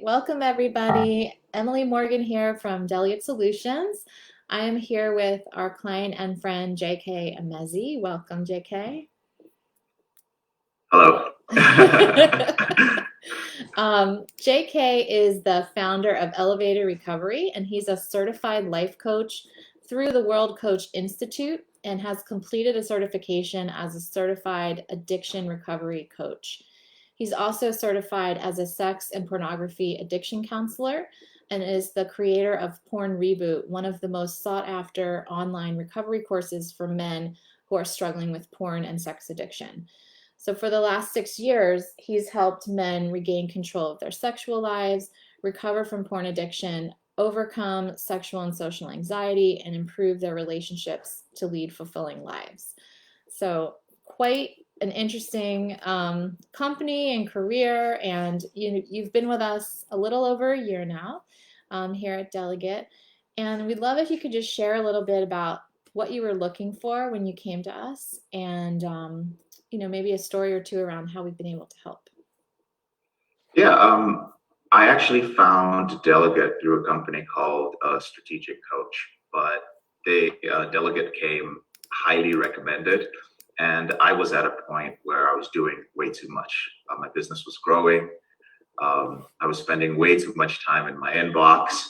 Welcome everybody. Emily Morgan here from Delegate Solutions. I am here with our client and friend J.K Emezi. Welcome, J.K. Hello. J.K is the founder of Elevator Recovery, and he's a certified life coach through the World Coach Institute and has completed a certification as a certified addiction recovery coach. He's also certified as a sex and pornography addiction counselor and is the creator of Porn Reboot, one of the most sought after online recovery courses for men who are struggling with porn and sex addiction. So for the last 6 years, he's helped men regain control of their sexual lives, recover from porn addiction, overcome sexual and social anxiety, and improve their relationships to lead fulfilling lives. So quite an interesting company and career, and you've been with us a little over a year now here at Delegate, and we'd love if you could just share a little bit about what you were looking for when you came to us, and maybe a story or two around how we've been able to help. Yeah, I actually found Delegate through a company called Strategic Coach, but Delegate came highly recommended. And I was at a point where I was doing way too much. My business was growing. I was spending way too much time in my inbox.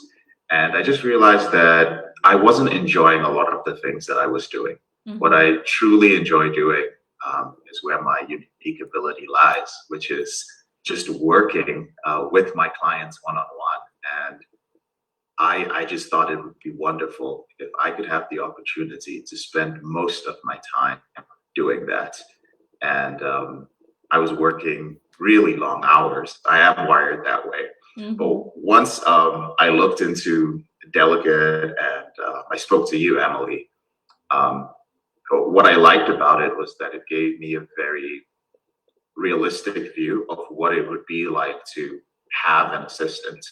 And I just realized that I wasn't enjoying a lot of the things that I was doing. Mm-hmm. What I truly enjoy doing is where my unique ability lies, which is just working with my clients one-on-one. And I just thought it would be wonderful if I could have the opportunity to spend most of my time doing that. And I was working really long hours. I am wired that way. Mm-hmm. But once I looked into Delegate and I spoke to you, Emily, what I liked about it was that it gave me a very realistic view of what it would be like to have an assistant.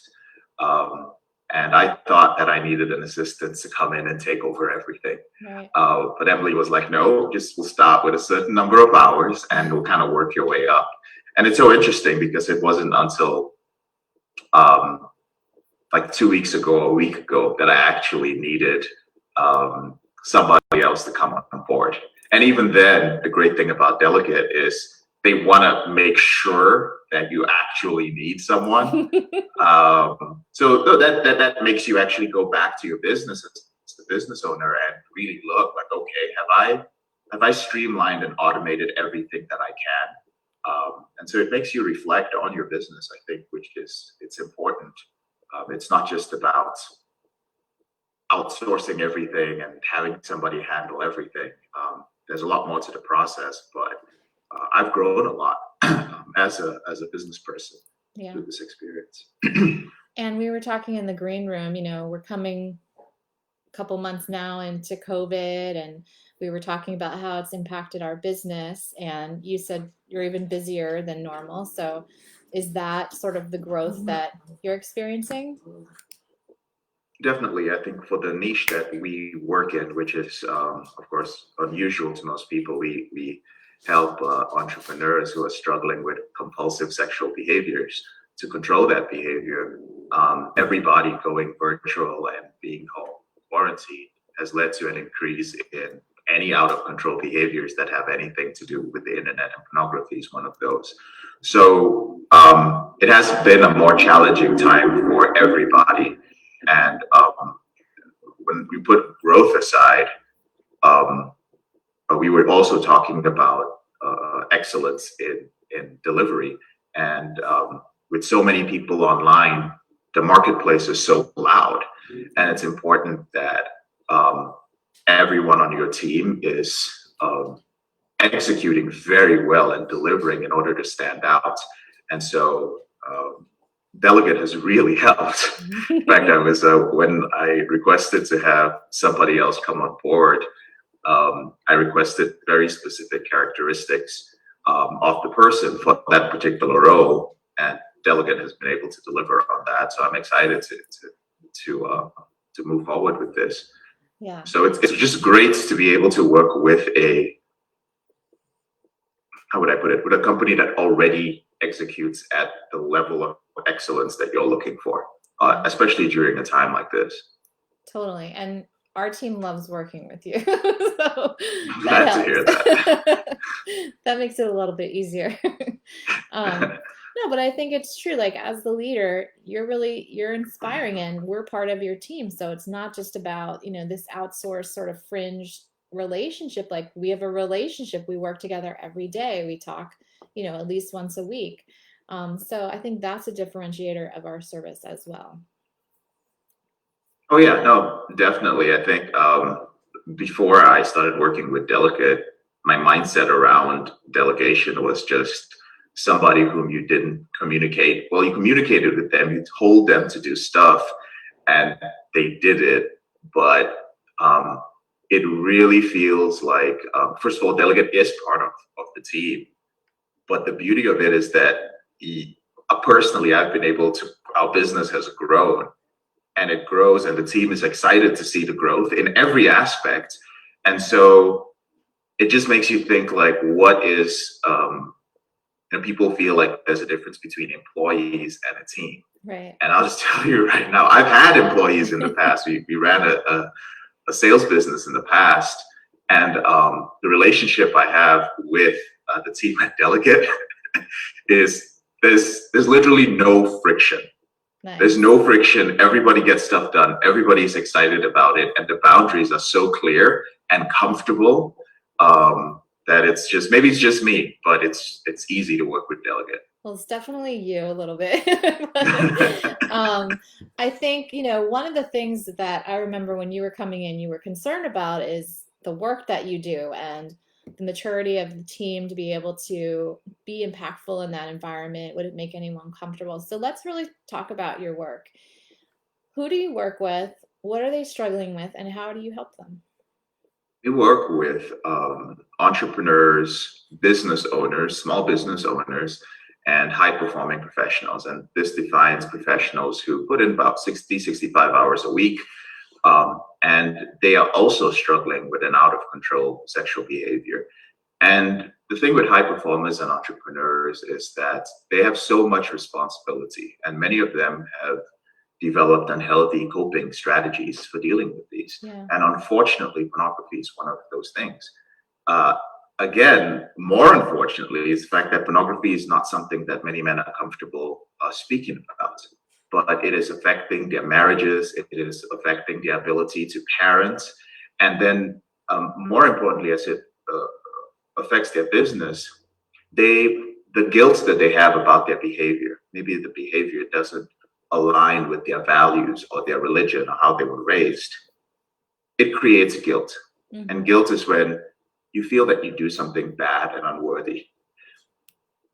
And I thought that I needed an assistant to come in and take over everything. Right. But Emily was like, no, we'll start with a certain number of hours and we'll kind of work your way up. And it's so interesting because it wasn't until like 2 weeks ago, a week ago, that I actually needed somebody else to come on board. And even then, the great thing about Delegate is they want to make sure that you actually need someone. So that makes you actually go back to your business as the business owner and really look like, okay, have I streamlined and automated everything that I can? And so it makes you reflect on your business, I think, it's important. It's not just about outsourcing everything and having somebody handle everything. There's a lot more to the process, but I've grown a lot as a business person through this experience. And we were talking in the green room, we're coming a couple months now into COVID, and we were talking about how it's impacted our business, and you said you're even busier than normal. So is that sort of the growth that you're experiencing? Definitely. I think for the niche that we work in, which is, of course, unusual to most people, we help entrepreneurs who are struggling with compulsive sexual behaviors to control that behavior. Everybody going virtual and being home quarantined has led to an increase in any out of control behaviors that have anything to do with the internet, and pornography is one of those. So it has been a more challenging time for everybody. And when we put growth aside, we were also talking about excellence in delivery. And with so many people online, the marketplace is so loud. And it's important that everyone on your team is executing very well and delivering in order to stand out. And so Delegate has really helped. In fact, I was when I requested to have somebody else come on board, I requested very specific characteristics of the person for that particular role, and Delegate has been able to deliver on that. So I'm excited to move forward with this. Yeah. So it's just great to be able to work with how would I put it, with a company that already executes at the level of excellence that you're looking for, especially during a time like this. Totally. And our team loves working with you. So I'm that glad to hear that. helps. That makes it a little bit easier. No, but I think it's true. Like as the leader, you're inspiring and we're part of your team. So it's not just about, this outsourced sort of fringe relationship. Like we have a relationship. We work together every day. We talk, at least once a week. So I think that's a differentiator of our service as well. Oh yeah, no, definitely. I think before I started working with Delegate, my mindset around delegation was just somebody whom you didn't communicate. Well, you communicated with them, you told them to do stuff, and they did it. But it really feels like, first of all, Delegate is part of the team. But the beauty of it is that personally, I've been able to, our business has grown. And it grows, and the team is excited to see the growth in every aspect. And so it just makes you think like, what is, people feel like there's a difference between employees and a team. Right. And I'll just tell you right now, I've had employees in the past. We ran a sales business in the past. And the relationship I have with the team at Delegate is there's literally no friction. Nice. There's no friction. Everybody gets stuff done. Everybody's excited about it. And the boundaries are so clear and comfortable that it's just, maybe it's just me, but it's easy to work with Delegate. Well, it's definitely you a little bit. I think, one of the things that I remember when you were coming in, you were concerned about is the work that you do and the maturity of the team to be able to be impactful in that environment. Would it make anyone comfortable? So let's really talk about your work. Who do you work with? What are they struggling with? And how do you help them? We work with entrepreneurs, business owners, small business owners, and high-performing professionals. And this defines professionals who put in about 65 hours a week. And they are also struggling with an out-of-control sexual behavior. And the thing with high performers and entrepreneurs is that they have so much responsibility, and many of them have developed unhealthy coping strategies for dealing with these. Yeah. And unfortunately, pornography is one of those things. Again, more unfortunately, is the fact that pornography is not something that many men are comfortable speaking about. But it is affecting their marriages, it is affecting their ability to parent, and then more importantly, as it affects their business, the guilt that they have about their behavior, maybe the behavior doesn't align with their values or their religion or how they were raised, it creates guilt. Mm-hmm. And guilt is when you feel that you do something bad and unworthy.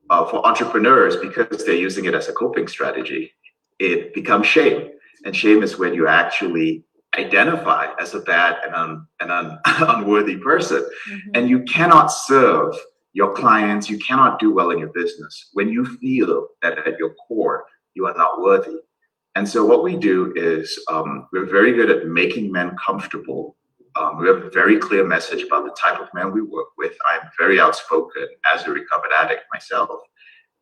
For entrepreneurs, because they're using it as a coping strategy, it becomes shame. And shame is when you actually identify as a bad and unworthy person. Mm-hmm. And you cannot serve your clients, you cannot do well in your business when you feel that at your core, you are not worthy. And so what we do is we're very good at making men comfortable. We have a very clear message about the type of men we work with. I'm very outspoken as a recovered addict myself.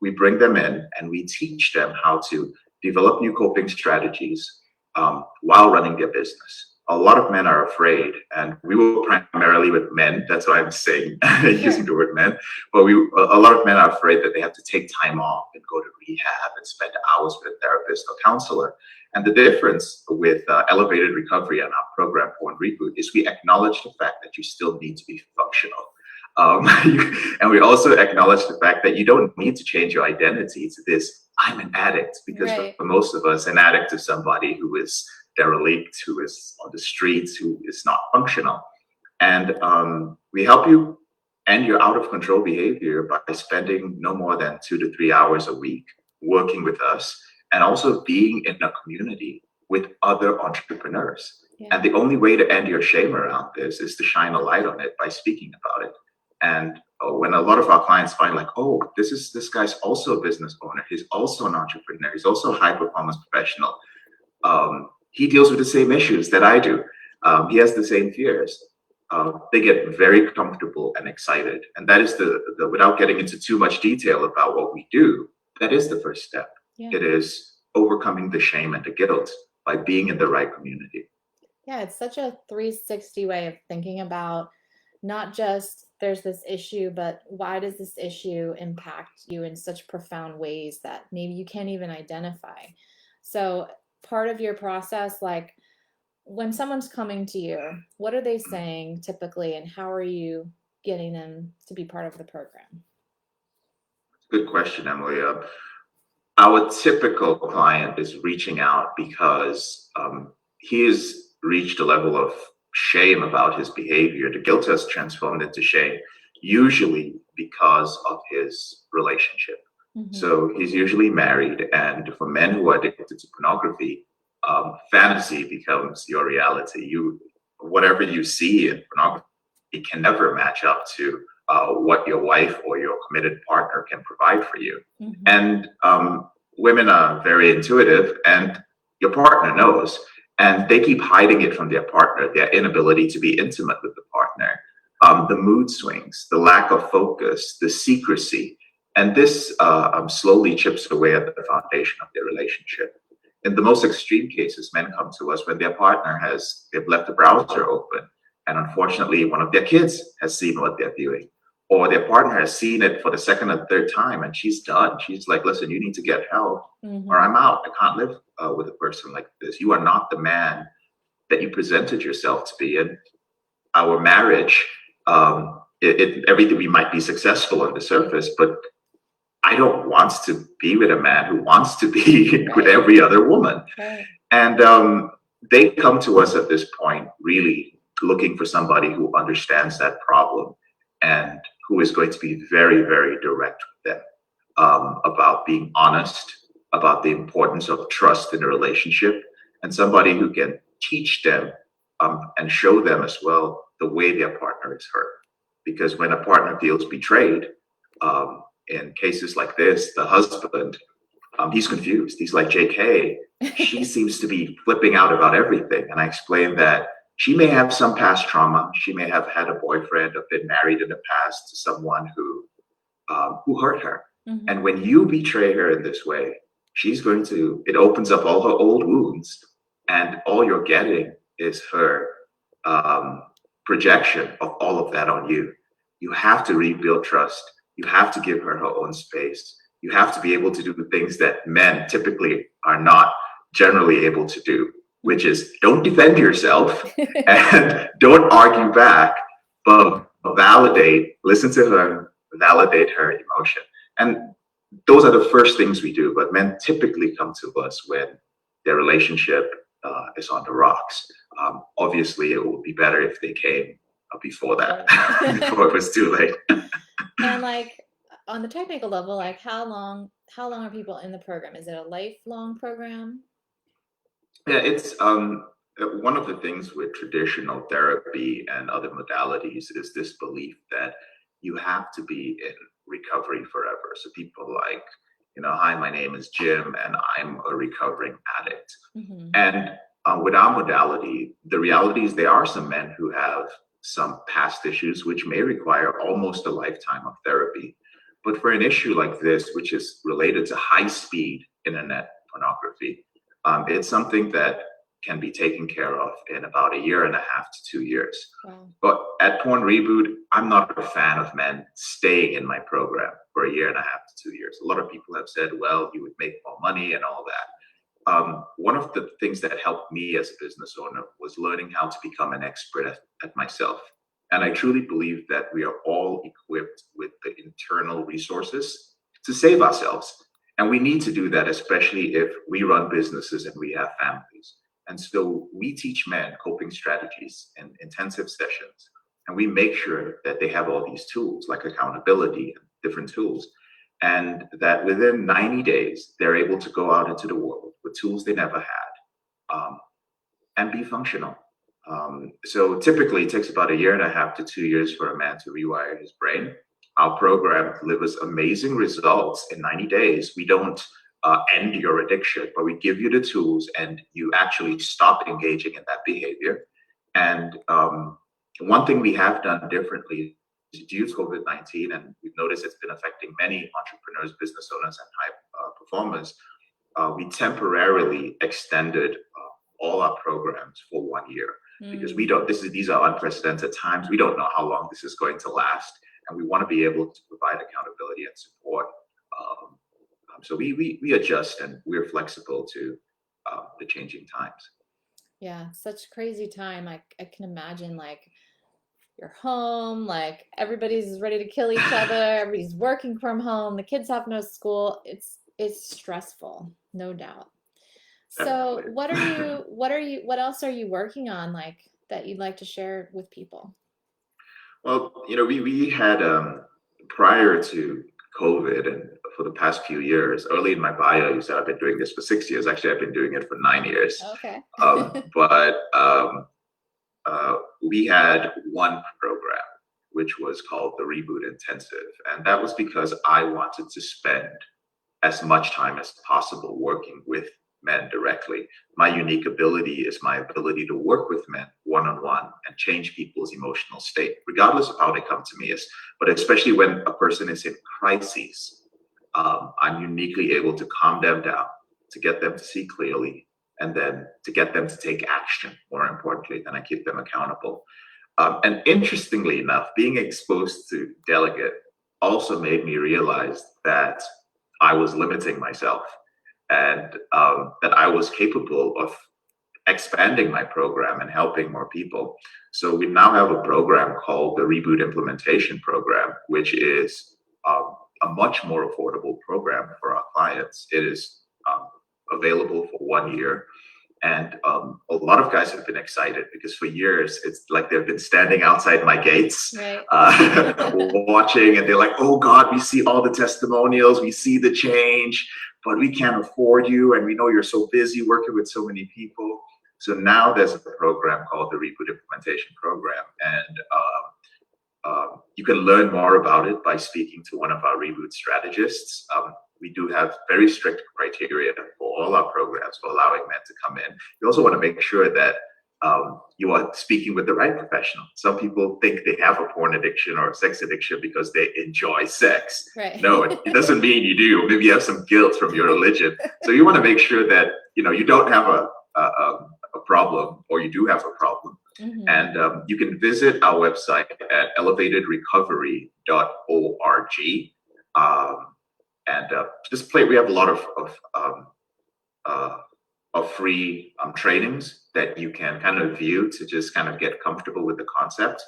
We bring them in and we teach them how to develop new coping strategies while running their business. A lot of men are afraid, and we work primarily with men. That's why I'm saying using the word men. But a lot of men are afraid that they have to take time off and go to rehab and spend hours with a therapist or counselor. And the difference with elevated recovery and our program Porn Reboot is we acknowledge the fact that you still need to be functional. And we also acknowledge the fact that you don't need to change your identity to this, I'm an addict, because right. For most of us, an addict is somebody who is derelict, who is on the streets, who is not functional. And we help you end your out of control behavior by spending no more than 2 to 3 hours a week working with us, and also being in a community with other entrepreneurs. Yeah. And the only way to end your shame around this is to shine a light on it by speaking about it. And when a lot of our clients find like, oh, this guy's also a business owner, he's also an entrepreneur, he's also a high performance professional. He deals with the same issues that I do. He has the same fears. They get very comfortable and excited. And that is the without getting into too much detail about what we do, that is the first step. Yeah. It is overcoming the shame and the guilt by being in the right community. Yeah, it's such a 360 way of thinking about not just there's this issue, but why does this issue impact you in such profound ways that maybe you can't even identify? So, part of your process, like when someone's coming to you, what are they saying typically, and how are you getting them to be part of the program? Good question, Emily. Our typical client is reaching out because he has reached a level of shame about his behavior. The guilt has transformed into shame, usually because of his relationship. Mm-hmm. So he's usually married, and for men who are addicted to pornography, fantasy becomes your reality. Whatever you see in pornography, it can never match up to what your wife or your committed partner can provide for you. Mm-hmm. And women are very intuitive, and your partner knows, and they keep hiding it from their partner, their inability to be intimate with the partner, the mood swings, the lack of focus, the secrecy. And this slowly chips away at the foundation of their relationship. In the most extreme cases, men come to us when their partner they've left the browser open, and unfortunately, one of their kids has seen what they're viewing, or their partner has seen it for the second or third time, and she's done. She's like, listen, you need to get help, Mm-hmm. or I'm out. I can't live with a person like this. You are not the man that you presented yourself to be. And our marriage, everything, we might be successful on the surface, but I don't want to be with a man who wants to be with every other woman. Right. And they come to us at this point really looking for somebody who understands that problem and who is going to be very, very direct with them about being honest, about the importance of trust in a relationship, and somebody who can teach them and show them as well the way their partner is hurt. Because when a partner feels betrayed, in cases like this, the husband, he's confused. He's like, J.K, she seems to be flipping out about everything. And I explained that she may have some past trauma. She may have had a boyfriend or been married in the past to someone who hurt her. Mm-hmm. And when you betray her in this way, it opens up all her old wounds. And all you're getting is her projection of all of that on you. You have to rebuild trust. You have to give her own space. You have to be able to do the things that men typically are not generally able to do, which is don't defend yourself and don't argue back, but validate, listen to her, validate her emotion. And those are the first things we do. But men typically come to us when their relationship is on the rocks. Obviously, it would be better if they came before that, before it was too late. And like on the technical level, like how long are people in the program? Is it a lifelong program? Yeah, it's one of the things with traditional therapy and other modalities is this belief that you have to be in recovery forever. So people like, hi, my name is Jim and I'm a recovering addict. Mm-hmm. And with our modality, the reality is there are some men who have some past issues which may require almost a lifetime of therapy. But for an issue like this, which is related to high-speed internet pornography, it's something that can be taken care of in about 1.5 years to 2 years. Wow. But at Porn Reboot, I'm not a fan of men staying in my program for 1.5 years to 2 years. A lot of people have said, well, you would make more money and all that. One of the things that helped me as a business owner was learning how to become an expert at myself. And I truly believe that we are all equipped with the internal resources to save ourselves. And we need to do that, especially if we run businesses and we have families. And so we teach men coping strategies in intensive sessions. And we make sure that they have all these tools like accountability and different tools. And that within 90 days, they're able to go out into the world with tools they never had and be functional. So typically it takes about 1.5 to 2 years for a man to rewire his brain. Our program delivers amazing results in 90 days. We don't end your addiction, but we give you the tools and you actually stop engaging in that behavior. And one thing we have done differently due to COVID-19, and we've noticed it's been affecting many entrepreneurs, business owners, and high performers, we temporarily extended all our programs for 1 year because we don't. These are unprecedented times. We don't know how long this is going to last, and we want to be able to provide accountability and support. So we adjust and we're flexible to the changing times. Yeah, such crazy time. I can imagine like you're home, like everybody's ready to kill each other, everybody's working from home, the kids have no school. It's stressful, no doubt. So what else are you working on like that you'd like to share with people? Well, we had prior to COVID and for the past few years, early in my bio, you said I've been doing this for 6 years. Actually, I've been doing it for 9 years. Okay. But we had one program, which was called the Reboot Intensive. And that was because I wanted to spend as much time as possible working with men directly. My unique ability is my ability to work with men one-on-one and change people's emotional state, regardless of how they come to me. But especially when a person is in crises, I'm uniquely able to calm them down, to get them to see clearly, and then to get them to take action, more importantly, and I keep them accountable. And interestingly enough, being exposed to Delegate also made me realize that I was limiting myself and that I was capable of expanding my program and helping more people. So we now have a program called the Reboot Implementation Program, which is a much more affordable program for our clients. It is available for 1 year. And a lot of guys have been excited because for years, it's like they've been standing outside my gates, Right. watching, and they're like, oh God, we see all the testimonials, we see the change, but we can't afford you. And we know you're so busy working with so many people. So now there's a program called the Reboot Implementation Program. And you can learn more about it by speaking to one of our Reboot strategists. We do have very strict criteria for all our programs for allowing men to come in. You also want to make sure that you are speaking with the right professional. Some people think they have a porn addiction or a sex addiction because they enjoy sex. Right. No, it doesn't mean you do. Maybe you have some guilt from your religion. So you want to make sure that you don't have a problem, or you do have a problem. Mm-hmm. And you can visit our website at elevatedrecovery.org. We have a lot of free trainings that you can kind of view to just kind of get comfortable with the concept.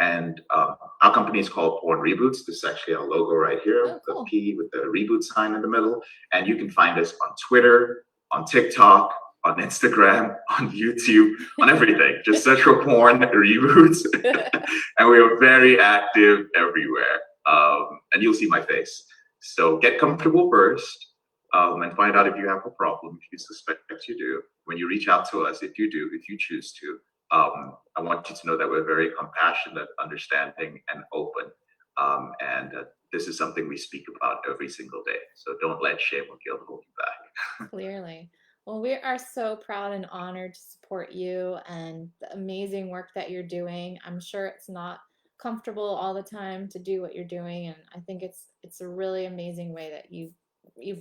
And our company is called Porn Reboot. This is actually our logo right here, cool. The P with the reboot sign in the middle. And you can find us on Twitter, on TikTok, on Instagram, on YouTube, on everything. Just search for Porn Reboot. And we are very active everywhere. And you'll see my face. So get comfortable first and find out if you have a problem, if you suspect that you do. When you reach out to us, if you choose to, I want you to know that we're very compassionate, understanding, and open. And this is something we speak about every single day. So don't let shame or guilt hold you back. Clearly. Well, we are so proud and honored to support you and the amazing work that you're doing. I'm sure it's not comfortable all the time to do what you're doing, and I think it's a really amazing way that you've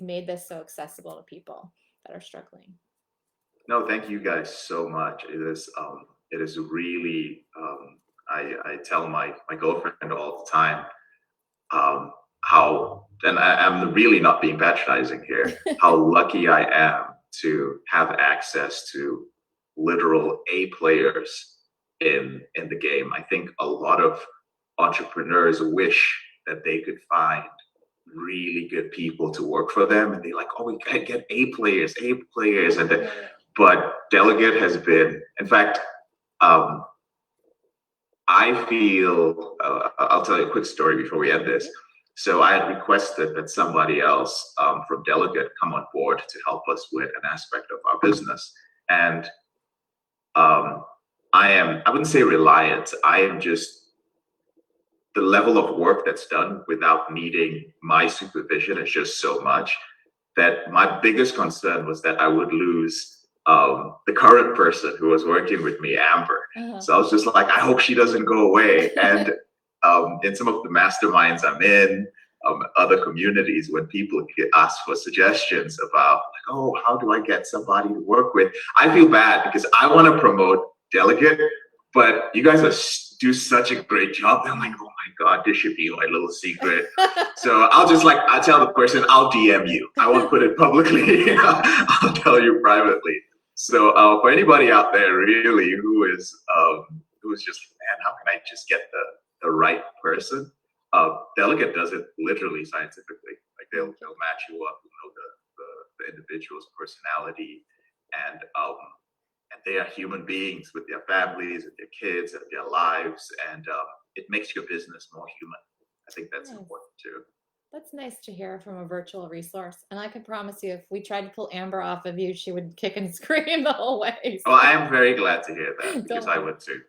made this so accessible to people that are struggling. No, thank you guys so much. It is really I tell my girlfriend all the time how, and I'm really not being patronizing here, how lucky I am to have access to literal A players in the game. I think a lot of entrepreneurs wish that they could find really good people to work for them, and they're like, oh, we gotta get A players, but Delegate has been, in fact, I feel, I'll tell you a quick story before we end this. So I had requested that somebody else from Delegate come on board to help us with an aspect of our business. And I wouldn't say reliant, I am just, the level of work that's done without needing my supervision is just so much that my biggest concern was that I would lose the current person who was working with me, Amber. Uh-huh. So I was just like, I hope she doesn't go away. And in some of the masterminds I'm in, other communities, when people ask for suggestions about, like, oh, how do I get somebody to work with? I feel bad because I want to promote Delegate, but you guys do such a great job. I'm like, oh my God, this should be my little secret. So I tell the person, I'll DM you. I won't put it publicly. I'll tell you privately. So for anybody out there really who's just, man, how can I just get the right person? Delegate does it literally scientifically. Like they'll match you up, the individual's personality, and they are human beings with their families and their kids and their lives, and it makes your business more human. I think that's important too. That's nice to hear from a virtual resource. And I can promise you, if we tried to pull Amber off of you, she would kick and scream the whole way. So. Well, I am very glad to hear that because I would too.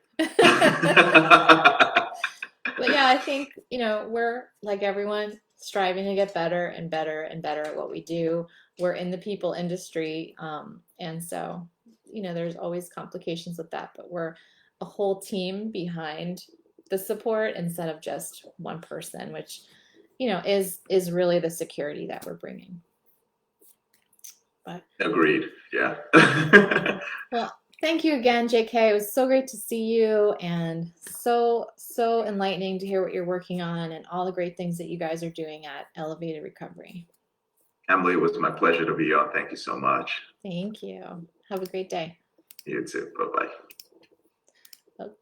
But yeah, I think, we're like everyone striving to get better and better and better at what we do. We're in the people industry. And so, there's always complications with that, but we're a whole team behind the support instead of just one person, which, is really the security that we're bringing. But agreed. Yeah. Well, thank you again, JK. It was so great to see you, and so enlightening to hear what you're working on and all the great things that you guys are doing at Elevated Recovery. Emily, it was my pleasure to be on. Thank you so much. Thank you. Have a great day. You too. Bye-bye. Okay.